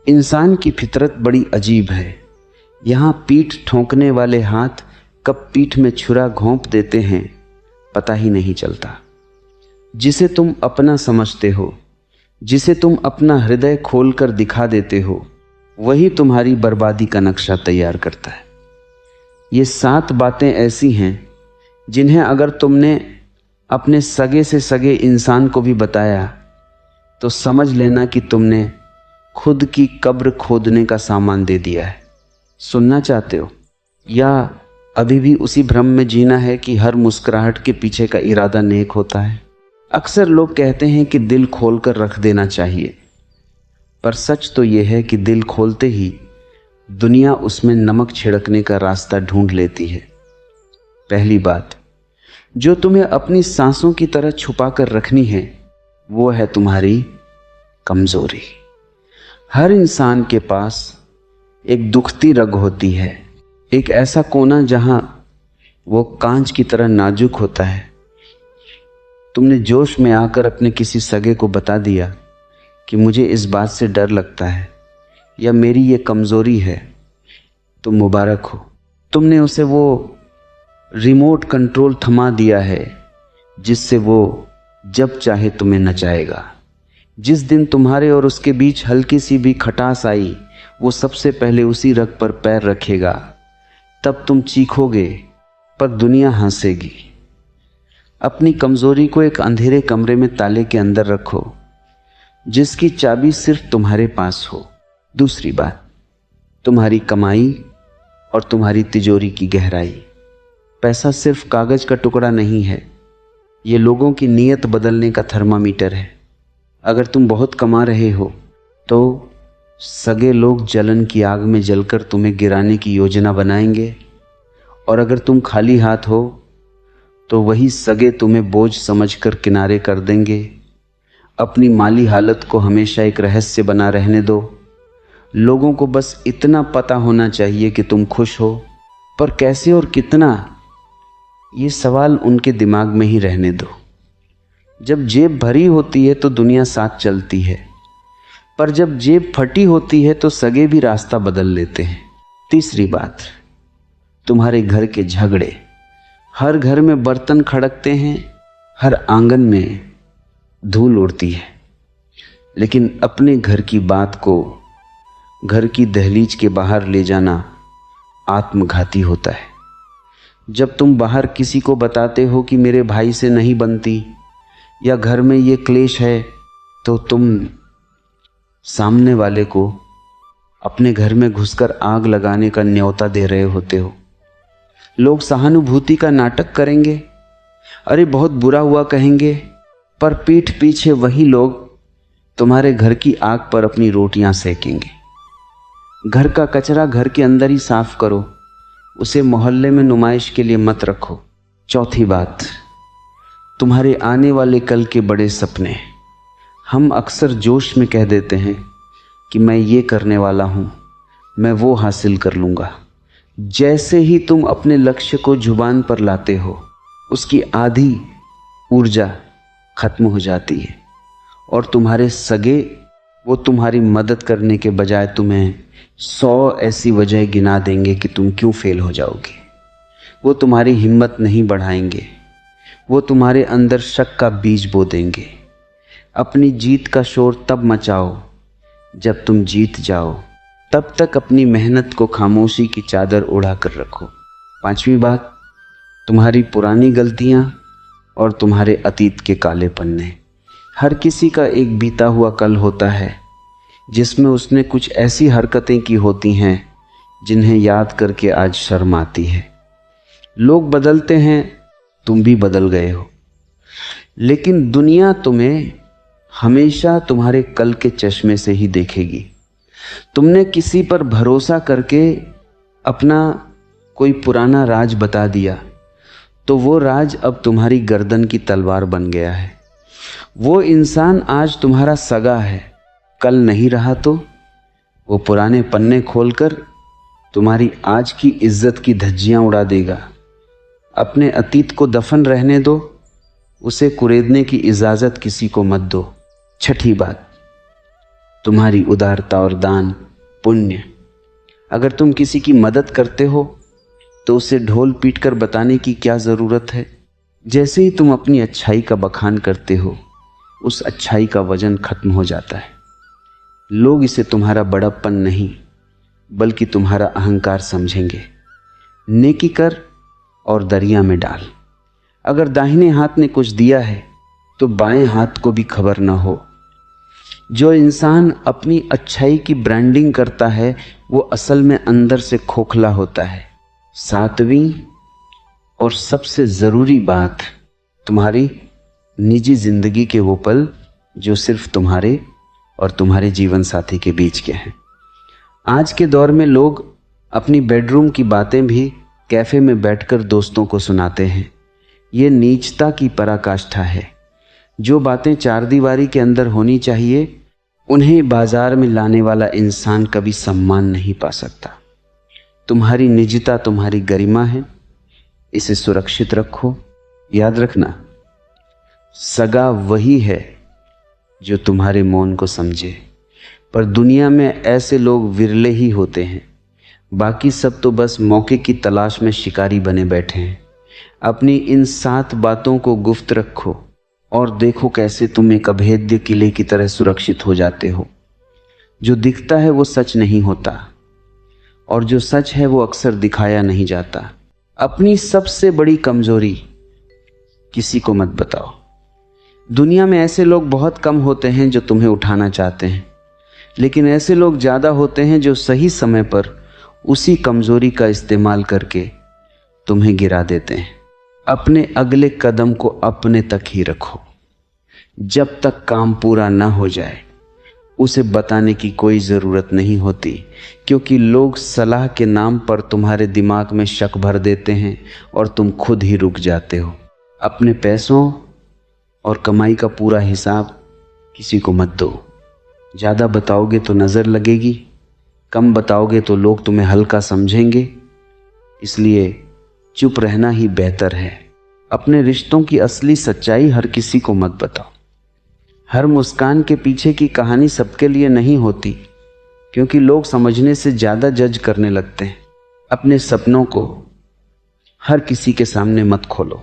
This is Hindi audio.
इंसान की फितरत बड़ी अजीब है। यहाँ पीठ ठोंकने वाले हाथ कब पीठ में छुरा घोंप देते हैं पता ही नहीं चलता। जिसे तुम अपना समझते हो, जिसे तुम अपना हृदय खोलकर दिखा देते हो, वही तुम्हारी बर्बादी का नक्शा तैयार करता है। ये 7 बातें ऐसी हैं जिन्हें अगर तुमने अपने सगे से सगे इंसान को भी बताया तो समझ लेना कि तुमने खुद की कब्र खोदने का सामान दे दिया है। सुनना चाहते हो या अभी भी उसी भ्रम में जीना है कि हर मुस्कुराहट के पीछे का इरादा नेक होता है? अक्सर लोग कहते हैं कि दिल खोलकर रख देना चाहिए, पर सच तो यह है कि दिल खोलते ही दुनिया उसमें नमक छिड़कने का रास्ता ढूंढ लेती है। पहली बात जो तुम्हें अपनी सांसों की तरह छुपा कर रखनी है वो है तुम्हारी कमजोरी। हर इंसान के पास एक दुखती रग होती है, एक ऐसा कोना जहां वो कांच की तरह नाजुक होता है। तुमने जोश में आकर अपने किसी सगे को बता दिया कि मुझे इस बात से डर लगता है या मेरी ये कमजोरी है, तो मुबारक हो, तुमने उसे वो रिमोट कंट्रोल थमा दिया है जिससे वो जब चाहे तुम्हें नचाएगा। जिस दिन तुम्हारे और उसके बीच हल्की सी भी खटास आई, वो सबसे पहले उसी रग पर पैर रखेगा। तब तुम चीखोगे पर दुनिया हंसेगी। अपनी कमजोरी को एक अंधेरे कमरे में ताले के अंदर रखो जिसकी चाबी सिर्फ तुम्हारे पास हो। दूसरी बात, तुम्हारी कमाई और तुम्हारी तिजोरी की गहराई। पैसा सिर्फ कागज का टुकड़ा नहीं है, ये लोगों की नीयत बदलने का थर्मामीटर है। अगर तुम बहुत कमा रहे हो तो सगे लोग जलन की आग में जलकर तुम्हें गिराने की योजना बनाएंगे, और अगर तुम खाली हाथ हो तो वही सगे तुम्हें बोझ समझकर किनारे कर देंगे। अपनी माली हालत को हमेशा एक रहस्य बना रहने दो। लोगों को बस इतना पता होना चाहिए कि तुम खुश हो, पर कैसे और कितना, ये सवाल उनके दिमाग में ही रहने दो। जब जेब भरी होती है तो दुनिया साथ चलती है, पर जब जेब फटी होती है तो सगे भी रास्ता बदल लेते हैं। तीसरी बात, तुम्हारे घर के झगड़े। हर घर में बर्तन खड़कते हैं, हर आंगन में धूल उड़ती है, लेकिन अपने घर की बात को घर की दहलीज के बाहर ले जाना आत्मघाती होता है। जब तुम बाहर किसी को बताते हो कि मेरे भाई से नहीं बनती या घर में ये क्लेश है, तो तुम सामने वाले को अपने घर में घुसकर आग लगाने का न्योता दे रहे होते हो। लोग सहानुभूति का नाटक करेंगे, अरे बहुत बुरा हुआ कहेंगे, पर पीठ पीछे वही लोग तुम्हारे घर की आग पर अपनी रोटियां सेकेंगे। घर का कचरा घर के अंदर ही साफ करो, उसे मोहल्ले में नुमाइश के लिए मत रखो। चौथी बात, तुम्हारे आने वाले कल के बड़े सपने। हम अक्सर जोश में कह देते हैं कि मैं ये करने वाला हूँ, मैं वो हासिल कर लूँगा। जैसे ही तुम अपने लक्ष्य को जुबान पर लाते हो, उसकी आधी ऊर्जा खत्म हो जाती है और तुम्हारे सगे वो तुम्हारी मदद करने के बजाय तुम्हें 100 ऐसी वजह गिना देंगे कि तुम क्यों फेल हो जाओगे। वो तुम्हारी हिम्मत नहीं बढ़ाएंगे, वो तुम्हारे अंदर शक का बीज बो देंगे। अपनी जीत का शोर तब मचाओ जब तुम जीत जाओ, तब तक अपनी मेहनत को खामोशी की चादर उड़ा कर रखो। पांचवी बात, तुम्हारी पुरानी गलतियां और तुम्हारे अतीत के काले पन्ने। हर किसी का एक बीता हुआ कल होता है जिसमें उसने कुछ ऐसी हरकतें की होती हैं जिन्हें याद करके आज शर्म आती है। लोग बदलते हैं, तुम भी बदल गए हो, लेकिन दुनिया तुम्हें हमेशा तुम्हारे कल के चश्मे से ही देखेगी। तुमने किसी पर भरोसा करके अपना कोई पुराना राज बता दिया तो वो राज अब तुम्हारी गर्दन की तलवार बन गया है। वो इंसान आज तुम्हारा सगा है, कल नहीं रहा तो वो पुराने पन्ने खोलकर तुम्हारी आज की इज्जत की धज्जियां उड़ा देगा। अपने अतीत को दफन रहने दो, उसे कुरेदने की इजाज़त किसी को मत दो। छठी बात, तुम्हारी उदारता और दान पुण्य। अगर तुम किसी की मदद करते हो तो उसे ढोल पीट कर बताने की क्या ज़रूरत है। जैसे ही तुम अपनी अच्छाई का बखान करते हो, उस अच्छाई का वजन खत्म हो जाता है। लोग इसे तुम्हारा बड़प्पन नहीं बल्कि तुम्हारा अहंकार समझेंगे। नेकी कर और दरिया में डाल। अगर दाहिने हाथ ने कुछ दिया है तो बाएं हाथ को भी खबर ना हो। जो इंसान अपनी अच्छाई की ब्रांडिंग करता है वो असल में अंदर से खोखला होता है। सातवीं और सबसे ज़रूरी बात, तुम्हारी निजी जिंदगी के वो पल जो सिर्फ तुम्हारे और तुम्हारे जीवन साथी के बीच के हैं। आज के दौर में लोग अपनी बेडरूम की बातें भी कैफ़े में बैठकर दोस्तों को सुनाते हैं। ये नीचता की पराकाष्ठा है। जो बातें चार दीवारी के अंदर होनी चाहिए उन्हें बाजार में लाने वाला इंसान कभी सम्मान नहीं पा सकता। तुम्हारी निजता तुम्हारी गरिमा है, इसे सुरक्षित रखो। याद रखना, सगा वही है जो तुम्हारे मौन को समझे। पर दुनिया में ऐसे लोग विरले ही होते हैं। बाकी सब तो बस मौके की तलाश में शिकारी बने बैठे हैं। अपनी इन 7 बातों को गुप्त रखो और देखो कैसे तुम एक अभेद्य किले की तरह सुरक्षित हो जाते हो। जो दिखता है वो सच नहीं होता और जो सच है वो अक्सर दिखाया नहीं जाता। अपनी सबसे बड़ी कमजोरी किसी को मत बताओ। दुनिया में ऐसे लोग बहुत कम होते हैं जो तुम्हें उठाना चाहते हैं, लेकिन ऐसे लोग ज़्यादा होते हैं जो सही समय पर उसी कमजोरी का इस्तेमाल करके तुम्हें गिरा देते हैं। अपने अगले कदम को अपने तक ही रखो। जब तक काम पूरा ना हो जाए उसे बताने की कोई ज़रूरत नहीं होती, क्योंकि लोग सलाह के नाम पर तुम्हारे दिमाग में शक भर देते हैं और तुम खुद ही रुक जाते हो। अपने पैसों और कमाई का पूरा हिसाब किसी को मत दो। ज़्यादा बताओगे तो नज़र लगेगी, कम बताओगे तो लोग तुम्हें हल्का समझेंगे, इसलिए चुप रहना ही बेहतर है। अपने रिश्तों की असली सच्चाई हर किसी को मत बताओ। हर मुस्कान के पीछे की कहानी सबके लिए नहीं होती, क्योंकि लोग समझने से ज़्यादा जज करने लगते हैं। अपने सपनों को हर किसी के सामने मत खोलो।